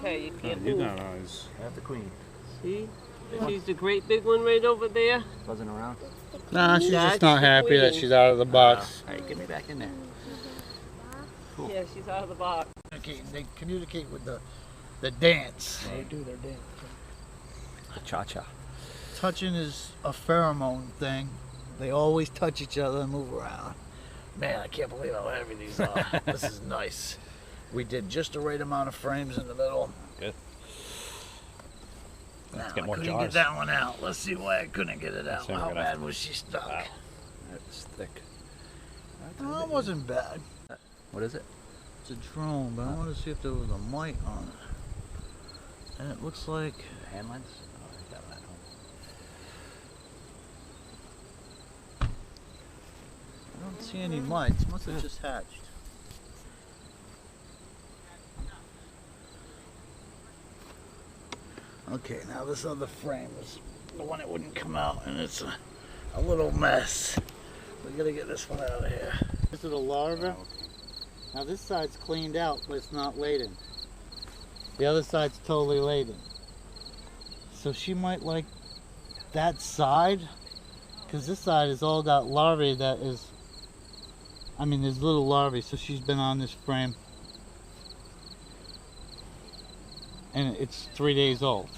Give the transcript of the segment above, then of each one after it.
Okay, you can't You move. got eyes. I have the queen. See? She's the great big one right over there. Buzzing around. Nah, she's That's just not the happy that queen. she's out of the box. All right, get me back in there. Cool. Yeah, she's out of the box. They communicate with the dance. They do their dance. Cha-cha. Touching is a pheromone thing. They always touch each other and move around. Man, I can't believe how heavy these are. This is nice. We did just the right amount of frames in the middle. Good. Let's get more couldn't jars. get that one out. Let's see why I couldn't get it out. So we're How gonna- bad was she stuck? Wow. It's thick. No, it wasn't bad. What is it? It's a drone, but I want to see if there was a mic on it. And it looks like The hand lens? Oh, I got that at home. I don't see any mites. Must have just hatched. Okay, now this other frame is the one that wouldn't come out, and it's a little mess. We gotta get this one out of here. This is the larva. Now this side's cleaned out, but it's not laden. The other side's totally laden. So she might like that side, because this side is all that larvae that is, I mean there's little larvae, so she's been on this frame. And it's 3 days old,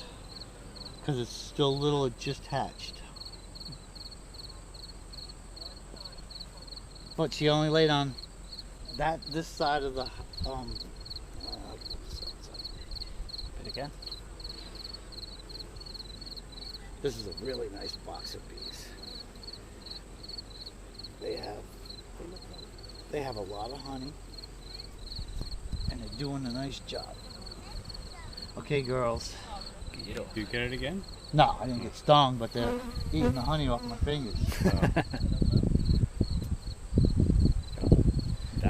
because it's still little, it just hatched. But she only laid on this side of the Bit again? This is a really nice box of bees. They have a lot of honey, and they're doing a nice job. Okay, girls. Do you get it again? No, I didn't get stung, but they're eating the honey off my fingers.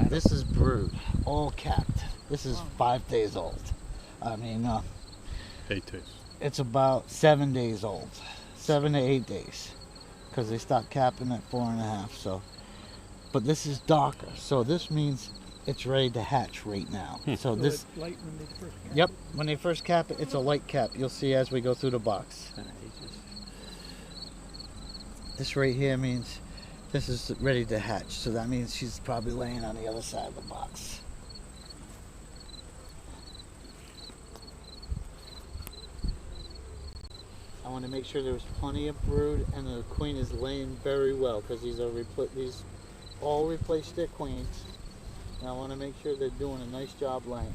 This is brood, all capped. This is 5 days old. I mean, 8 days. it's about 7 days old, 7 to 8 days, because they start capping at 4.5. So, but this is darker, so this means it's ready to hatch right now. So this, It's light when they first cap. yep, when they first cap it, it's a light cap. You'll see as we go through the box. This right here means this is ready to hatch. So that means she's probably laying on the other side of the box. I want to make sure there's plenty of brood and the queen is laying very well, because these all replaced their queens. And I want to make sure they're doing a nice job laying.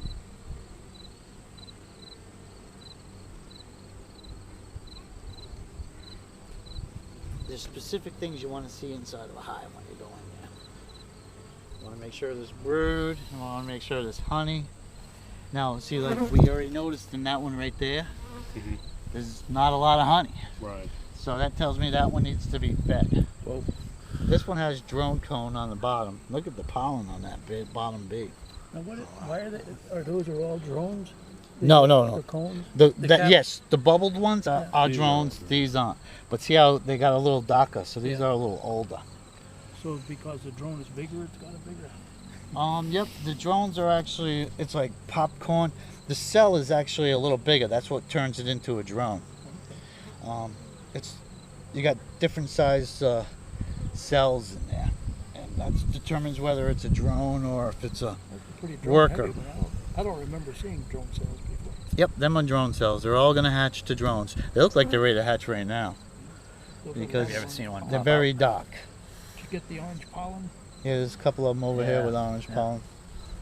There's specific things you want to see inside of a hive when you go in there. You want to make sure there's brood. You want to make sure there's honey. Now, see, like we already noticed in that one right there, there's not a lot of honey. Right. So that tells me that one needs to be fed. Whoa. This one has drone cone on the bottom. Look at the pollen on that bottom bee. Now, why are they? Are those all drones? No, no, no. The cones? Yes, the bubbled ones are These drones. are. These aren't. But see how they got a little darker, so these are a little older. So because the drone is bigger, it's got a bigger. Yep, the drones are actually, it's like popcorn. The cell is actually a little bigger. That's what turns it into a drone. You got different size cells in there, and that determines whether it's a drone or if it's a Pretty drone worker. heavy, but I don't remember seeing drone cells before. Yep, them are drone cells. They're all gonna hatch to drones. They look like they're ready to hatch right now because Have you ever seen one? they're pop very out? dark. Did you get the orange pollen? Yeah, there's a couple of them over here Yeah, with orange yeah. pollen.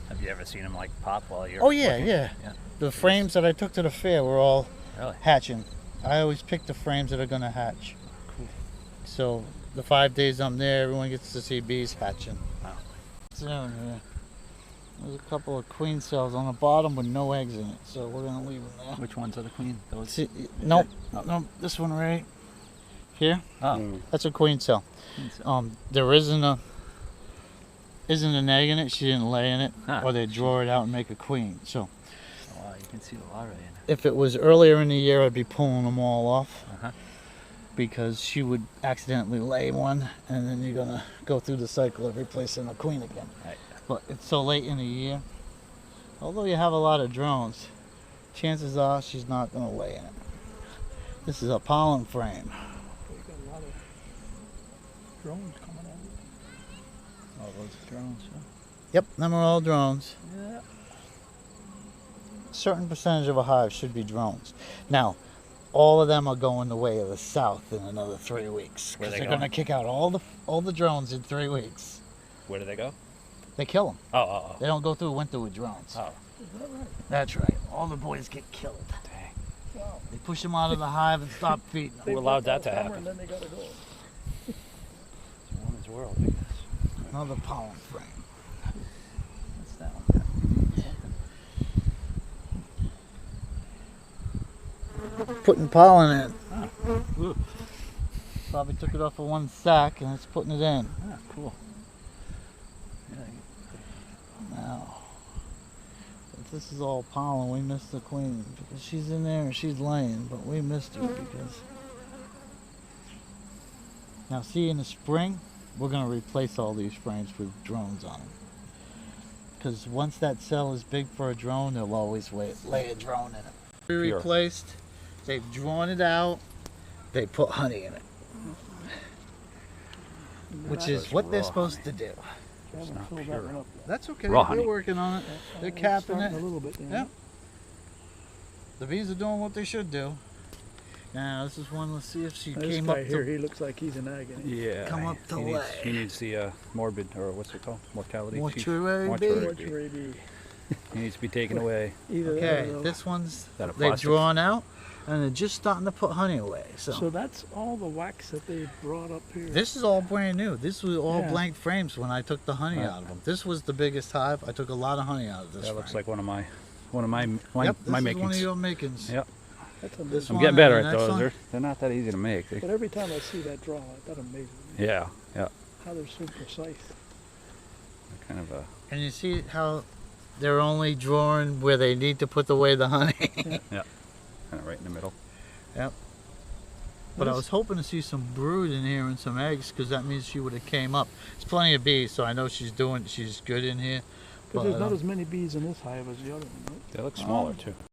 Have you ever seen them like pop while you're? Oh yeah, looking? yeah. Yeah. The frames that I took to the fair were all Really? hatching. I always pick the frames that are gonna hatch. Cool. So the 5 days I'm there, everyone gets to see bees hatching. Wow. So yeah, there's a couple of queen cells on the bottom with no eggs in it, so we're gonna leave them there. Which ones are the queen? Those. See, nope, nope, this one right here, Oh. that's a queen cell. Queen cell. There isn't an egg in it. She didn't lay in it, Huh. or they draw it out and make a queen. So Oh, wow, you can see the larvae in it. if it was earlier in the year, I'd be pulling them all off. Uh-huh. Because she would accidentally lay one, and then you're gonna go through the cycle of replacing a queen again. Right. But it's so late in the year. Although you have a lot of drones, chances are she's not going to lay in it. This is a pollen frame. We got a lot of drones coming out. All those drones, huh? Yep, them are all drones. Yeah. A certain percentage of a hive should be drones. Now, all of them are going the way of the south in another 3 weeks. Where Because they they're going to going? kick out all the drones in 3 weeks. Where do they go? They kill them. Oh. They don't go through winter with drones. Oh. Is that right? That's right. All the boys get killed. Dang. Wow. They push them out of the hive and stop feeding them. They Who allowed work that all to summer happen? And then they gotta go. It's a woman's world, I guess. Another pollen frame. What's that one? Putting pollen in. Ooh. Probably took it off of one sack and it's putting it in. Ah, cool. Yeah, Now, if this is all pollen, we missed the queen because she's in there and she's laying, but we missed her because. Now, see, in the spring, we're going to replace all these frames with drones on them. Because once that cell is big for a drone, they'll always lay a drone in it. We replaced, they've drawn it out, they put honey in it, which is what they're supposed to do. I haven't not filled pure. that one up yet. That's okay, Raw they're honey. working on it. They're It's capping starting it. a little bit. Yeah. The bees are doing what they should do. Now, this is one, let's see if she This came guy up here, to he looks like he's in agony. Yeah. Come up to lay. He needs the morbid, or what's it called? Mortality. mortuary bee. Mortuary. Mortuary bee. He needs to be taken away. Either that Okay, or they'll- this one's, That a they've plastic? drawn out, and they're just starting to put honey away. So that's all the wax that they brought up here. This is all brand new. This was all Yeah. blank frames when I took the honey Right. out of them. This was the biggest hive. I took a lot of honey out of this. That looks frame. like one of my Yep, this my is one makings. of your makings. Yep. That's This amazing. I'm one getting better and at the next those. one. They're not that easy to make. But every time I see that draw, that amazes me. Yeah. How they're so precise. They're kind of a. And you see how they're only drawing where they need to put away the honey. Kind of right in the middle. But I was hoping to see some brood in here and some eggs, because that means she would have came up. There's plenty of bees, so I know she's good in here. But there's not as many bees in this hive as the other one, right? They look smaller too.